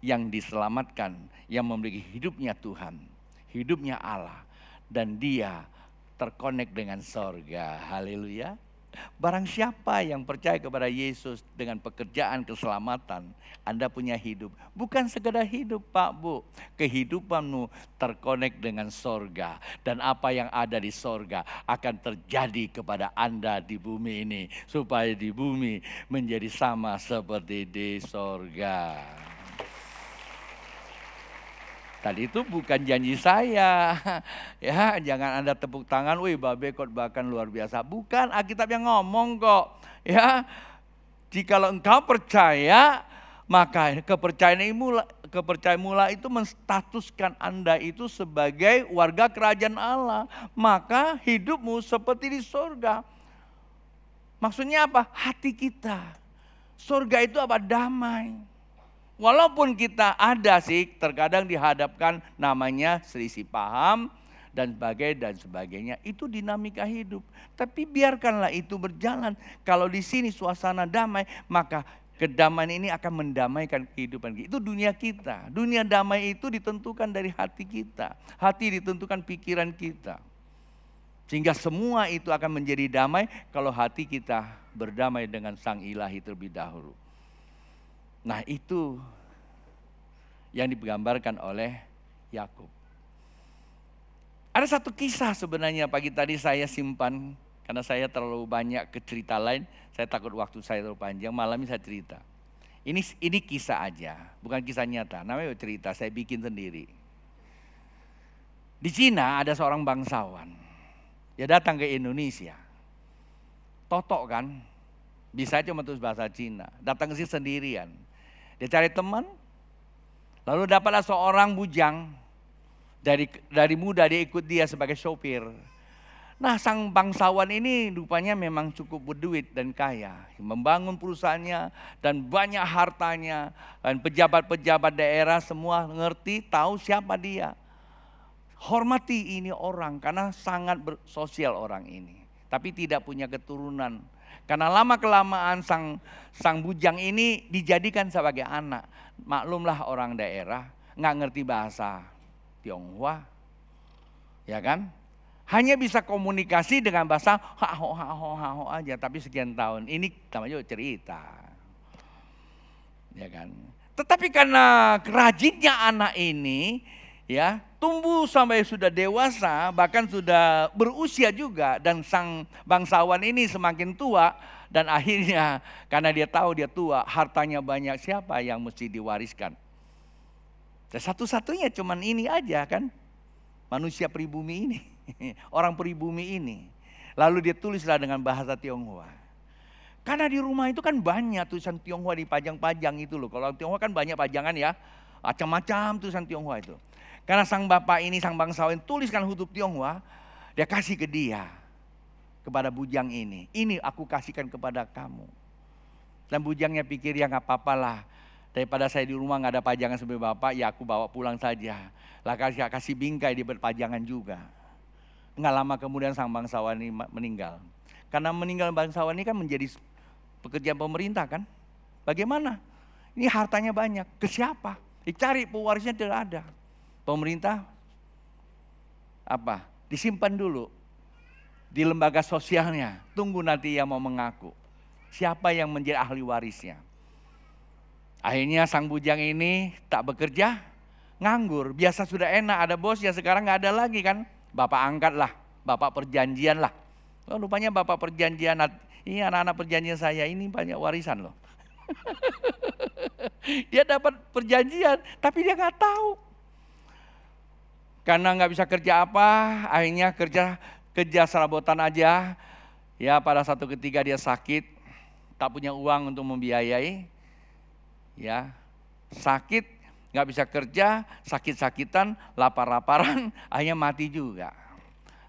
yang diselamatkan, yang memiliki hidupnya Tuhan, hidupnya Allah, dan dia terkonek dengan sorga. Haleluya. Barang siapa yang percaya kepada Yesus dengan pekerjaan keselamatan, Anda punya hidup. Bukan sekedar hidup Pak Bu, kehidupanmu terkonek dengan sorga. Dan apa yang ada di sorga akan terjadi kepada Anda di bumi ini. Supaya di bumi menjadi sama seperti di sorga. Tadi itu bukan janji saya. Ya, jangan Anda tepuk tangan, wih Babe khotbahkan luar biasa. Bukan, Alkitab yang ngomong kok. Ya, jikalau engkau percaya, maka kepercayaan mula itu menstatuskan Anda itu sebagai warga kerajaan Allah. Maka hidupmu seperti di surga. Maksudnya apa? Hati kita. Surga itu apa? Damai. Walaupun kita ada sih terkadang dihadapkan namanya selisih paham dan sebagainya. Itu dinamika hidup. Tapi biarkanlah itu berjalan. Kalau di sini suasana damai, maka kedamaian ini akan mendamaikan kehidupan kita. Itu dunia kita. Dunia damai itu ditentukan dari hati kita. Hati ditentukan pikiran kita. Sehingga semua itu akan menjadi damai kalau hati kita berdamai dengan Sang Ilahi terlebih dahulu. Nah itu yang digambarkan oleh Yakub. Ada satu kisah sebenarnya pagi tadi saya simpan. Karena saya terlalu banyak ke cerita lain. Saya takut waktu saya terlalu panjang, malam ini saya cerita. Ini kisah aja, bukan kisah nyata. Namanya cerita, saya bikin sendiri. Di Cina ada seorang bangsawan. Dia datang ke Indonesia. Totok kan, bisa cuma terus bahasa Cina. Datang ke sini sendirian. Dia cari teman, lalu dapatlah seorang bujang, dari muda dia ikut dia sebagai sopir. Nah sang bangsawan ini rupanya memang cukup berduit dan kaya. Membangun perusahaannya dan banyak hartanya. Dan pejabat-pejabat daerah semua ngerti, tahu siapa dia. Hormati ini orang karena sangat bersosial orang ini. Tapi tidak punya keturunan. Karena lama-kelamaan sang bujang ini dijadikan sebagai anak. Maklumlah orang daerah nggak ngerti bahasa Tionghoa. Ya kan? Hanya bisa komunikasi dengan bahasa ha-ho aja. Tapi sekian tahun ini namanya cerita. Ya kan? Tetapi karena rajinnya anak ini ya tumbuh sampai sudah dewasa, bahkan sudah berusia juga, dan sang bangsawan ini semakin tua, dan akhirnya karena dia tahu dia tua, hartanya banyak, siapa yang mesti diwariskan? Satu-satunya cuman ini aja kan, manusia pribumi ini, orang pribumi ini. Lalu dia tulislah dengan bahasa Tionghoa. Karena di rumah itu kan banyak tulisan Tionghoa dipajang-pajang itu loh. Kalau Tionghoa kan banyak pajangan ya, macam-macam tulisan Tionghoa itu. Karena sang bapak ini, sang bangsawan tuliskan huruf Tionghoa, dia kasih ke dia, kepada bujang ini. Ini aku kasihkan kepada kamu. Dan bujangnya pikir ya gak apa-apa lah. Daripada saya di rumah gak ada pajangan sebagai bapak, ya aku bawa pulang saja. Lah kasih bingkai dia berpajangan juga. Nggak lama kemudian sang bangsawan ini meninggal. Karena meninggal bangsawan ini kan menjadi pekerjaan pemerintah kan. Bagaimana? Ini hartanya banyak, ke siapa? Dicari pewarisnya tidak ada. Pemerintah apa? Disimpan dulu di lembaga sosialnya. Tunggu nanti yang mau mengaku. Siapa yang menjadi ahli warisnya? Akhirnya sang bujang ini tak bekerja, nganggur. Biasa sudah enak, ada bos ya, sekarang nggak ada lagi kan. Bapak angkat lah, bapak perjanjian lah. Oh, rupanya bapak perjanjian, ini anak-anak perjanjian saya, ini banyak warisan loh. Dia dapat perjanjian, tapi dia nggak tahu. Karena nggak bisa kerja apa, akhirnya kerja serabutan aja. Ya pada satu ketika dia sakit, tak punya uang untuk membiayai. Ya sakit, nggak bisa kerja, sakit-sakitan, lapar-laparan, akhirnya mati juga.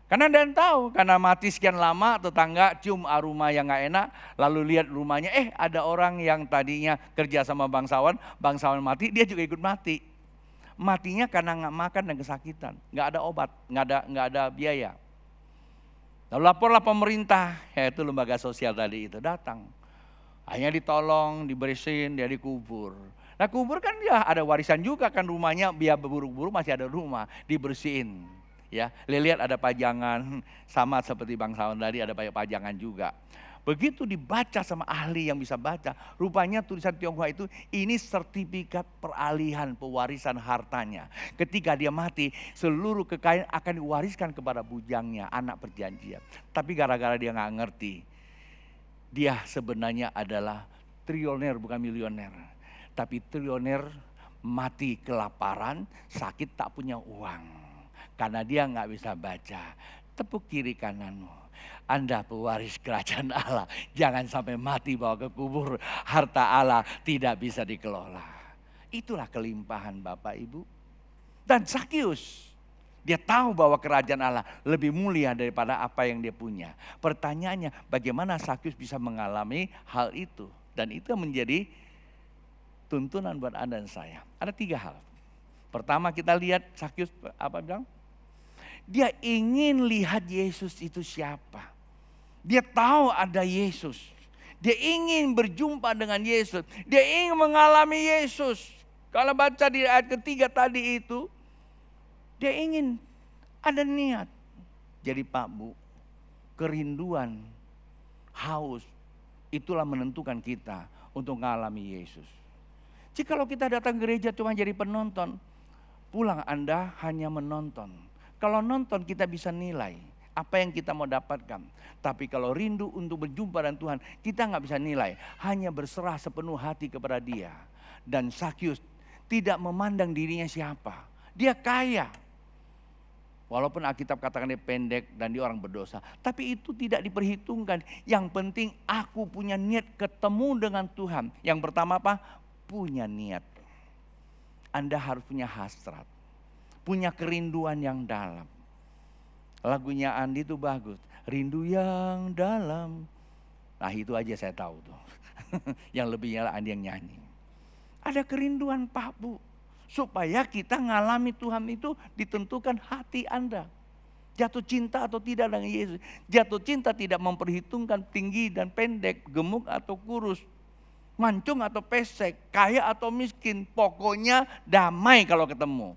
Karena dia tahu, karena mati sekian lama, tetangga cium aroma yang nggak enak, lalu lihat rumahnya, ada orang yang tadinya kerja sama bangsawan mati, dia juga ikut mati. Matinya karena nggak makan dan kesakitan, nggak ada obat, nggak ada biaya. Lalu laporlah pemerintah, yaitu lembaga sosial tadi itu datang. Akhirnya ditolong, dibersihin, dia dikubur. Nah kubur kan dia ada warisan juga kan rumahnya, biar berburu-buru masih ada rumah, dibersihin. Ya, lihat ada pajangan, sama seperti bangsawan tadi ada banyak pajangan juga. Begitu dibaca sama ahli yang bisa baca, rupanya tulisan Tionghoa itu ini sertifikat peralihan pewarisan hartanya. Ketika dia mati, seluruh kekayaan akan diwariskan kepada bujangnya, anak perjanjian. Tapi gara-gara dia nggak ngerti, dia sebenarnya adalah triliuner bukan milioner. Tapi triliuner mati kelaparan, sakit tak punya uang. Karena dia nggak bisa baca. Tepuk kiri kananmu. Anda pewaris kerajaan Allah. Jangan sampai mati bawa ke kubur. Harta Allah tidak bisa dikelola. Itulah kelimpahan Bapak Ibu. Dan Zakius, dia tahu bahwa kerajaan Allah lebih mulia daripada apa yang dia punya. Pertanyaannya, bagaimana Zakius bisa mengalami hal itu? Dan itu menjadi tuntunan buat Anda dan saya. Ada 3 hal. Pertama kita lihat Zakius apa bilang? Dia ingin lihat Yesus itu siapa. Dia tahu ada Yesus. Dia ingin berjumpa dengan Yesus. Dia ingin mengalami Yesus. Kalau baca di ayat ketiga tadi itu, dia ingin ada niat. Jadi Pak Bu, kerinduan, haus, itulah menentukan kita untuk mengalami Yesus. Jikalau kita datang gereja cuma jadi penonton, pulang Anda hanya menonton. Kalau nonton kita bisa nilai apa yang kita mau dapatkan. Tapi kalau rindu untuk berjumpa dengan Tuhan, kita nggak bisa nilai. Hanya berserah sepenuh hati kepada Dia. Dan Zakius tidak memandang dirinya siapa. Dia kaya. Walaupun Alkitab katakan dia pendek dan dia orang berdosa. Tapi itu tidak diperhitungkan. Yang penting aku punya niat ketemu dengan Tuhan. Yang pertama apa? Punya niat. Anda harus punya hasrat. Punya kerinduan yang dalam. Lagunya Andi itu bagus. Rindu yang dalam. Nah itu aja saya tahu tuh. Yang lebihnya Andi yang nyanyi. Ada kerinduan Pak Bu. Supaya kita ngalami Tuhan itu ditentukan hati Anda. Jatuh cinta atau tidak dengan Yesus. Jatuh cinta tidak memperhitungkan tinggi dan pendek, gemuk atau kurus, mancung atau pesek, kaya atau miskin. Pokoknya damai kalau ketemu.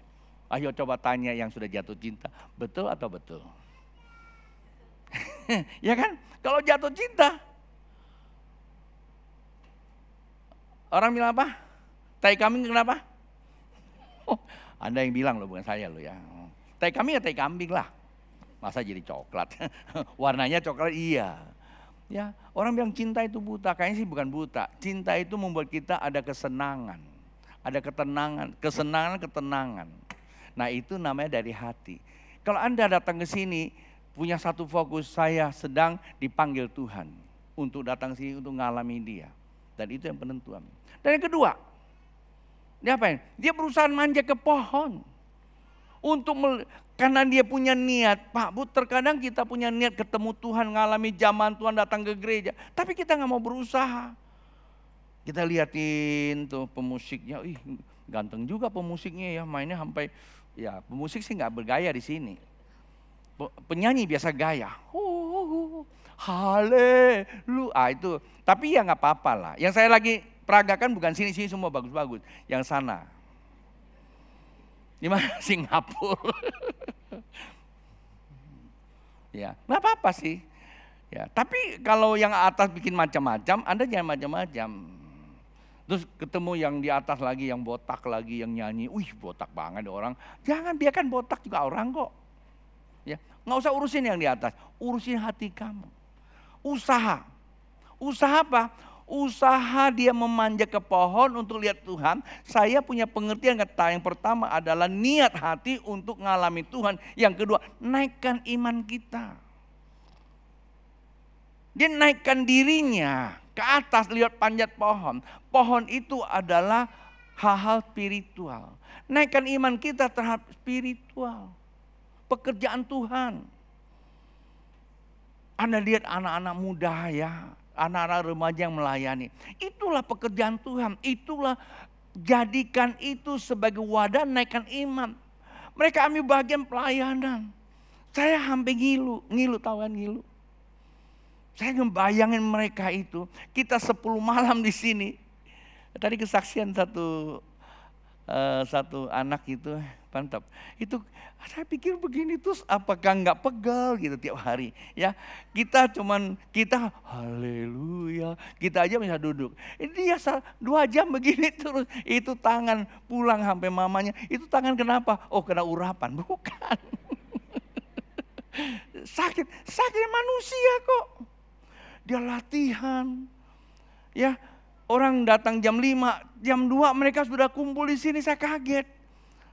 Ayo coba tanya yang sudah jatuh cinta, betul atau betul? Ya kan? Kalau jatuh cinta, orang bilang apa? Tai kambing kenapa? Oh, Anda yang bilang loh, bukan saya loh ya. Tai kambing ya tai kambing lah. Masa jadi coklat? Warnanya coklat iya. Ya, orang bilang cinta itu buta, kayaknya sih bukan buta. Cinta itu membuat kita ada kesenangan, ada ketenangan, kesenangan. Nah itu namanya dari hati. Kalau Anda datang ke sini punya satu fokus, saya sedang dipanggil Tuhan untuk datang sini untuk ngalami Dia. Dan itu yang penentuan. Dan yang kedua, dia apa? Dia berusaha manja ke pohon. Karena dia punya niat. Pak Bu, terkadang kita punya niat ketemu Tuhan, ngalami zaman Tuhan, datang ke gereja. Tapi kita gak mau berusaha. Kita liatin tuh pemusiknya, ganteng juga pemusiknya ya, mainnya sampai, ya pemusik sih gak bergaya di sini. Penyanyi biasa gaya. Haleluya. Itu. Tapi ya gak apa-apa lah. Yang saya lagi peragakan bukan sini semua bagus-bagus. Yang sana. Di mana? Singapura. Ya, nggak apa-apa sih. Ya, tapi kalau yang atas bikin macam-macam, Anda jangan macam-macam. Terus ketemu yang di atas lagi, yang botak lagi, yang nyanyi, botak banget orang. Jangan, biarkan botak juga orang kok. Ya, nggak usah urusin yang di atas, urusin hati kamu. Usaha apa? Usaha dia memanjat ke pohon untuk lihat Tuhan. Saya punya pengertian kata yang pertama adalah niat hati untuk ngalami Tuhan. Yang kedua, naikkan iman kita. Dia naikkan dirinya ke atas lihat panjat pohon. Pohon itu adalah hal-hal spiritual. Naikkan iman kita terhadap spiritual. Pekerjaan Tuhan. Anda lihat anak-anak muda ya. Anak-anak remaja yang melayani. Itulah pekerjaan Tuhan. Itulah, jadikan itu sebagai wadah naikkan iman. Mereka ambil bagian pelayanan. Saya hampir ngilu tahu kan ngilu. Saya ngebayangin mereka itu. Kita 10 malam di sini. Tadi kesaksian satu satu anak itu mantap. Itu saya pikir begini, terus apakah nggak pegal gitu tiap hari? Ya kita haleluya, kita aja bisa duduk. Ini dia 2 jam begini terus, itu tangan pulang sampai mamanya. Itu tangan kenapa? Oh kena urapan, bukan. Sakit manusia kok. Dia latihan. Ya, orang datang jam 5, jam 2 mereka sudah kumpul di sini, saya kaget.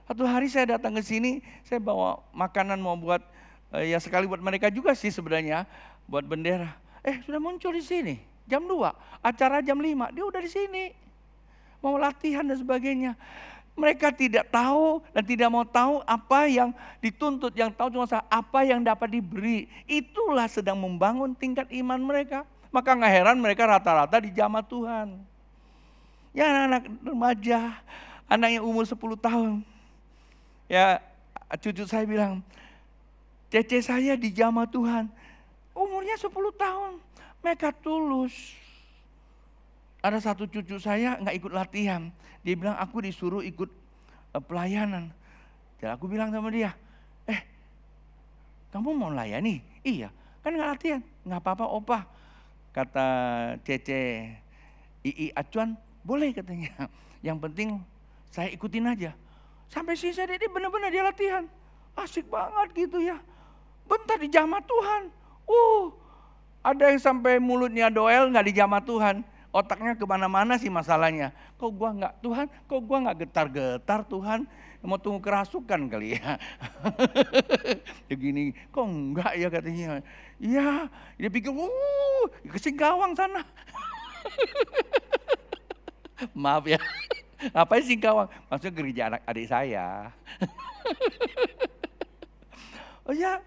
Satu hari saya datang ke sini, saya bawa makanan mau buat ya sekali buat mereka juga sih sebenarnya, buat bendera. Sudah muncul di sini jam 2, acara jam 5, dia udah di sini. Mau latihan dan sebagainya. Mereka tidak tahu dan tidak mau tahu apa yang dituntut, yang tahu cuma apa yang dapat diberi. Itulah sedang membangun tingkat iman mereka. Maka nggak heran mereka rata-rata dijamah Tuhan. Ya anak-anak remaja, anak yang umur 10 tahun. Ya cucu saya bilang, Cece saya dijamah Tuhan. Umurnya 10 tahun, mereka tulus. Ada satu cucu saya nggak ikut latihan. Dia bilang aku disuruh ikut pelayanan. Dan aku bilang sama dia, kamu mau layani? Iya, kan nggak latihan. Nggak apa-apa opa. Kata Cece, Ii Acuan, boleh katanya. Yang penting saya ikutin aja. Sampai sini saya dia benar-benar dia latihan. Asik banget gitu ya. Bentar dijamah Tuhan. Ada yang sampai mulutnya doel nggak dijamah Tuhan. Otaknya kemana-mana sih masalahnya. Kok gua nggak Tuhan? Kok gua nggak getar-getar Tuhan? Mau tunggu kerasukan kali ya. Begini, kok enggak ya katanya. Iya, dia pikir, ke Singkawang sana. Maaf ya, ngapain Singkawang? Maksudnya gereja adik saya. Oh ya,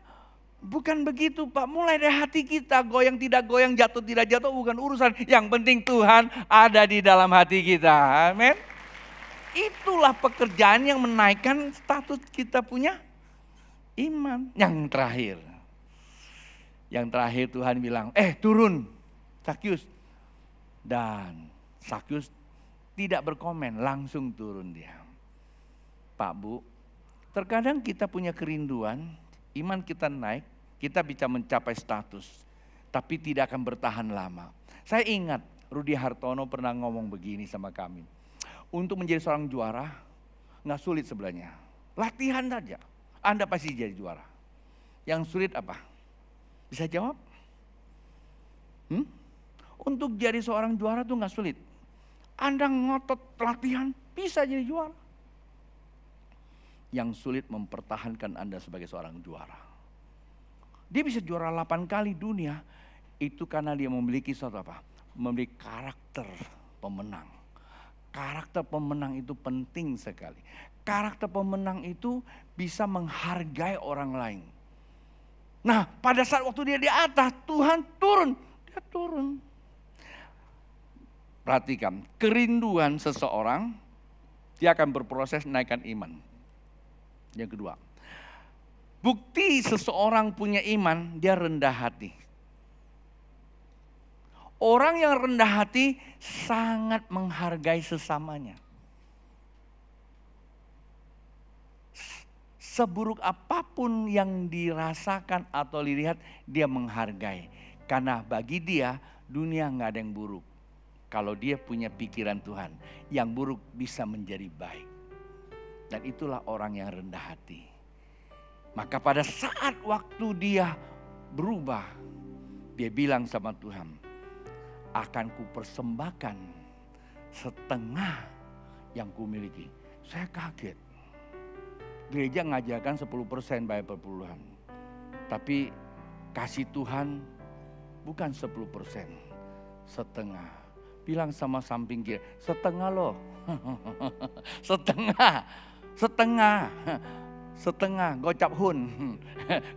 bukan begitu Pak, mulai dari hati kita, goyang tidak goyang, jatuh tidak jatuh bukan urusan. Yang penting Tuhan ada di dalam hati kita, amin. Itulah pekerjaan yang menaikkan status kita punya iman. Yang terakhir Tuhan bilang, turun Sakyus. Dan Sakyus tidak berkomen, langsung turun dia. Pak Bu, terkadang kita punya kerinduan, iman kita naik, kita bisa mencapai status, tapi tidak akan bertahan lama. Saya ingat Rudi Hartono pernah ngomong begini sama kami. Untuk menjadi seorang juara, nggak sulit sebenarnya. Latihan saja, Anda pasti jadi juara. Yang sulit apa? Bisa jawab? Untuk jadi seorang juara tuh nggak sulit. Anda ngotot latihan, bisa jadi juara. Yang sulit mempertahankan Anda sebagai seorang juara. Dia bisa juara 8 kali dunia, itu karena dia memiliki suatu apa? Memiliki karakter pemenang. Karakter pemenang itu penting sekali. Karakter pemenang itu bisa menghargai orang lain. Nah, pada saat waktu dia di atas, Tuhan turun. Dia turun. Perhatikan, kerinduan seseorang, dia akan berproses naikkan iman. Yang kedua, bukti seseorang punya iman, dia rendah hati. Orang yang rendah hati sangat menghargai sesamanya. Seburuk apapun yang dirasakan atau dilihat, dia menghargai. Karena bagi dia, dunia nggak ada yang buruk. Kalau dia punya pikiran Tuhan, yang buruk bisa menjadi baik. Dan itulah orang yang rendah hati. Maka pada saat waktu dia berubah, dia bilang sama Tuhan, akan kupersembahkan setengah yang kumiliki. Saya kaget. Gereja ngajarkan 10% bayar perpuluhan. Tapi kasih Tuhan bukan 10%, setengah. Bilang sama samping kiri, setengah loh. Setengah, gocap hun.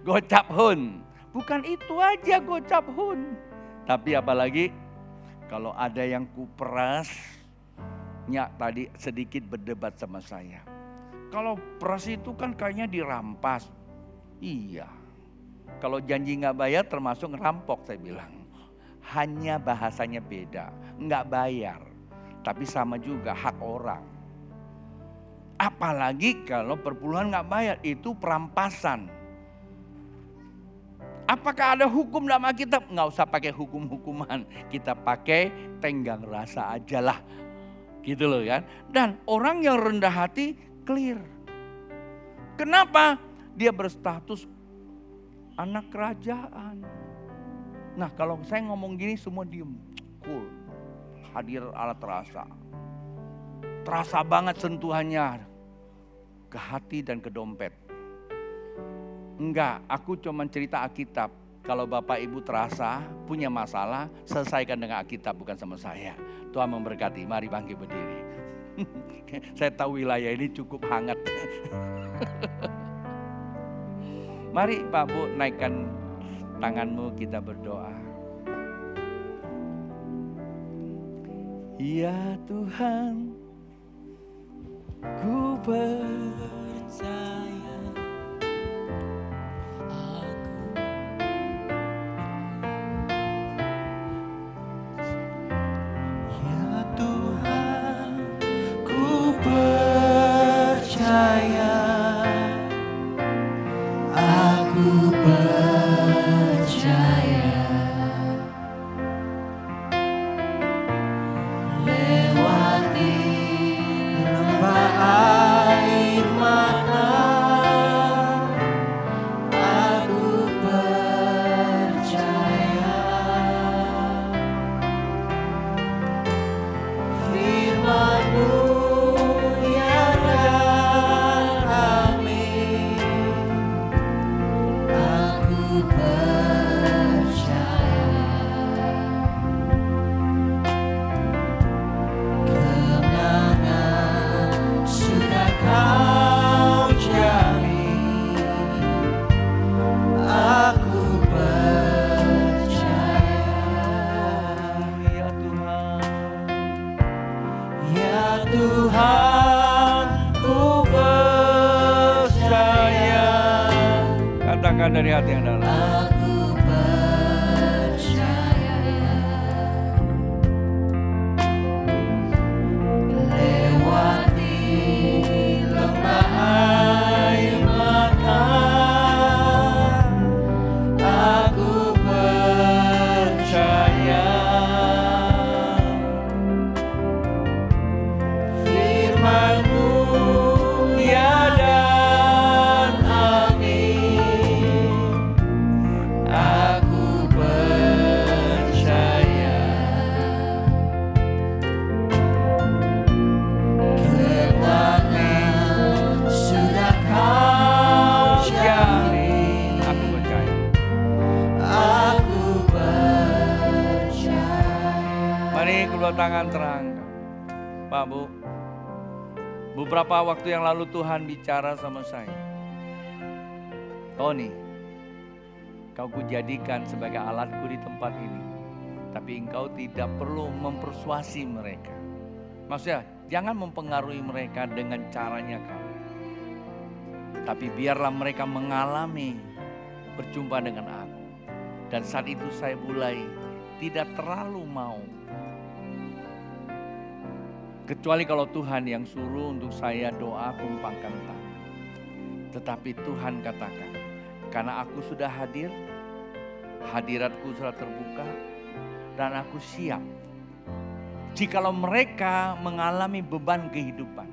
Gocap hun. Bukan itu aja gocap hun. Tapi apalagi kalau ada yang kuperas, Nyak tadi sedikit berdebat sama saya. Kalau peras itu kan kayaknya dirampas. Iya. Kalau janji nggak bayar termasuk ngerampok saya bilang. Hanya bahasanya beda. Nggak bayar. Tapi sama juga hak orang. Apalagi kalau perpuluhan nggak bayar, itu perampasan. Apakah ada hukum dalam Alkitab? Nggak usah pakai hukum-hukuman. Kita pakai tenggang rasa aja lah. Gitu loh kan. Dan orang yang rendah hati clear. Kenapa? Dia berstatus anak kerajaan. Nah kalau saya ngomong gini semua diem. Cool. Hadir Allah terasa. Terasa banget sentuhannya. Ke hati dan ke dompet. Enggak, aku cuma cerita Alkitab. Kalau Bapak Ibu terasa punya masalah, selesaikan dengan Alkitab, bukan sama saya. Tuhan memberkati, mari bangkit berdiri. Saya tahu wilayah ini cukup hangat. Mari Pak Bu naikkan tanganmu, kita berdoa. Ya Tuhan, ku percaya. Dari hati yang dalam. Aku percaya lewati lembah air mata. Aku percaya firman-Mu ya dan amin. Aku percaya kemenangan sudah Kau jamin. Aku percaya. Aku percaya. Mari kedua tangan terangkat. Pak Bu, beberapa waktu yang lalu Tuhan bicara sama saya. Tony, Kau kujadikan sebagai alatku di tempat ini. Tapi engkau tidak perlu mempersuasi mereka. Maksudnya jangan mempengaruhi mereka dengan caranya kau. Tapi biarlah mereka mengalami berjumpa dengan aku. Dan saat itu saya mulai tidak terlalu mau. Kecuali kalau Tuhan yang suruh untuk saya doa tumpangkan tangan. Tetapi Tuhan katakan, karena aku sudah hadir, hadiratku sudah terbuka, dan aku siap. Jikalau mereka mengalami beban kehidupan,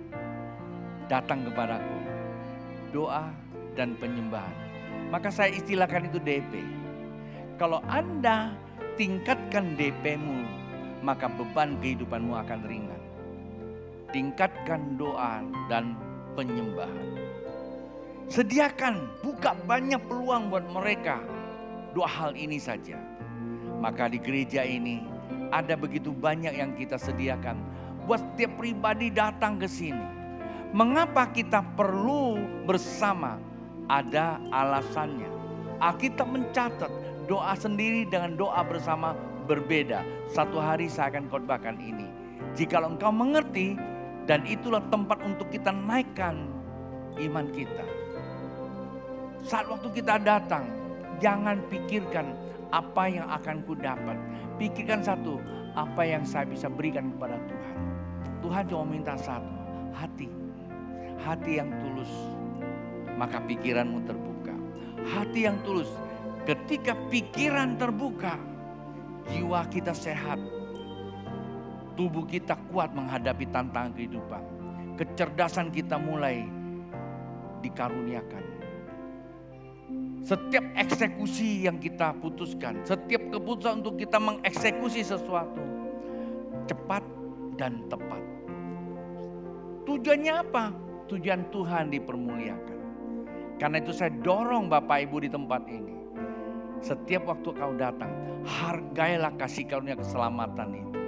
datang kepadaku, doa dan penyembahan. Maka saya istilahkan itu DP. Kalau Anda tingkatkan DP-mu, maka beban kehidupanmu akan ringan. Tingkatkan doa dan penyembahan. Sediakan, buka banyak peluang buat mereka. Dua hal ini saja. Maka di gereja ini ada begitu banyak yang kita sediakan buat setiap pribadi datang ke sini. Mengapa kita perlu bersama? Ada alasannya. Alkitab mencatat doa sendiri dengan doa bersama berbeda. Satu hari saya akan khotbahkan ini. Jikalau engkau mengerti, dan itulah tempat untuk kita naikkan iman kita. Saat waktu kita datang, jangan pikirkan apa yang akan ku dapat. Pikirkan satu, apa yang saya bisa berikan kepada Tuhan. Tuhan cuma minta satu, hati. hati yang tulus, maka pikiranmu terbuka. Hati yang tulus, ketika pikiran terbuka, jiwa kita sehat, tubuh kita kuat menghadapi tantangan kehidupan. Kecerdasan kita mulai dikaruniakan. Setiap eksekusi yang kita putuskan, setiap keputusan untuk kita mengeksekusi sesuatu, cepat dan tepat. Tujuannya apa? Tujuan Tuhan dipermuliakan. Karena itu saya dorong Bapak Ibu di tempat ini. Setiap waktu kau datang, hargailah kasih karunia keselamatan itu.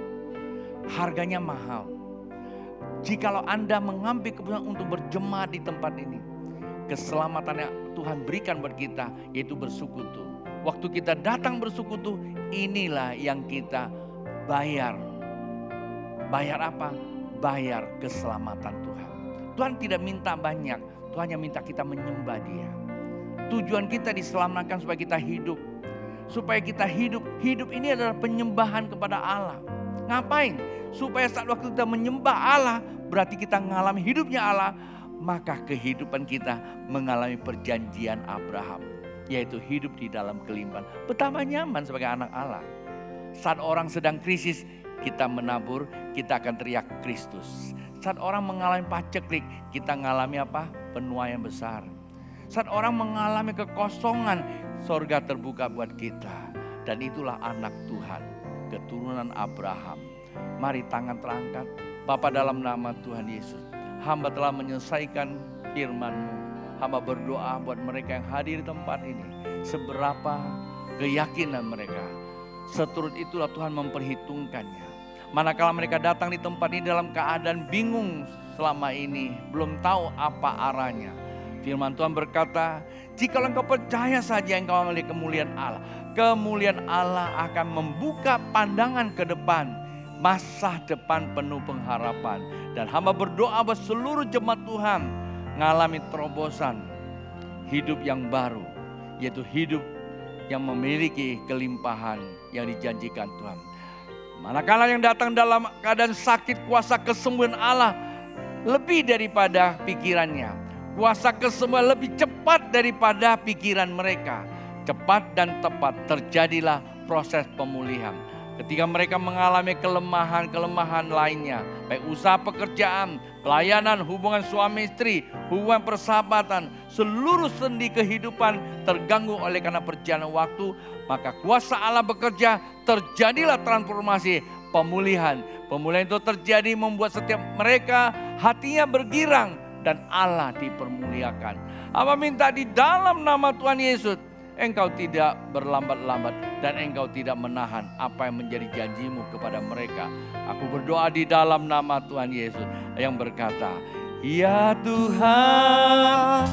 Harganya mahal. Jikalau Anda mengambil keputusan untuk berjemaat di tempat ini, keselamatan yang Tuhan berikan buat kita yaitu bersekutu. Waktu kita datang bersekutu, inilah yang kita bayar. Bayar apa? Bayar keselamatan Tuhan. Tuhan tidak minta banyak, Tuhan hanya minta kita menyembah Dia. Tujuan kita diselamatkan supaya kita hidup. Supaya kita hidup. Hidup ini adalah penyembahan kepada Allah. Ngapain? Supaya saat waktu kita menyembah Allah, berarti kita mengalami hidupnya Allah. Maka kehidupan kita mengalami perjanjian Abraham, yaitu hidup di dalam kelimpahan. Betapa nyaman sebagai anak Allah. Saat orang sedang krisis, kita menabur, kita akan teriak Kristus. Saat orang mengalami paceklik, kita mengalami apa? Penuaian besar. Saat orang mengalami kekosongan, sorga terbuka buat kita. Dan itulah anak Tuhan, keturunan Abraham. Mari tangan terangkat. Bapa, dalam nama Tuhan Yesus, hamba telah menyelesaikan firman-Mu. Hamba berdoa buat mereka yang hadir di tempat ini. Seberapa keyakinan mereka, seturut itulah Tuhan memperhitungkannya. Manakala mereka datang di tempat ini dalam keadaan bingung selama ini, belum tahu apa arahnya. Firman Tuhan berkata, jika engkau percaya saja engkau melihat kemuliaan Allah. Kemuliaan Allah akan membuka pandangan ke depan. Masa depan penuh pengharapan. Dan hamba berdoa buat seluruh jemaat Tuhan mengalami terobosan hidup yang baru, yaitu hidup yang memiliki kelimpahan yang dijanjikan Tuhan. Manakala yang datang dalam keadaan sakit, kuasa kesembuhan Allah lebih daripada pikirannya. Kuasa kesembuhan lebih cepat daripada pikiran mereka. Cepat dan tepat terjadilah proses pemulihan. Ketika mereka mengalami kelemahan-kelemahan lainnya, baik usaha pekerjaan, pelayanan, hubungan suami istri, hubungan persahabatan, seluruh sendi kehidupan terganggu oleh karena perjalanan waktu, maka kuasa Allah bekerja, terjadilah transformasi, pemulihan. Pemulihan itu terjadi membuat setiap mereka hatinya bergirang dan Allah dipermuliakan. Apa minta di dalam nama Tuhan Yesus, engkau tidak berlambat-lambat dan engkau tidak menahan apa yang menjadi janjimu kepada mereka. Aku berdoa di dalam nama Tuhan Yesus yang berkata, ya Tuhan,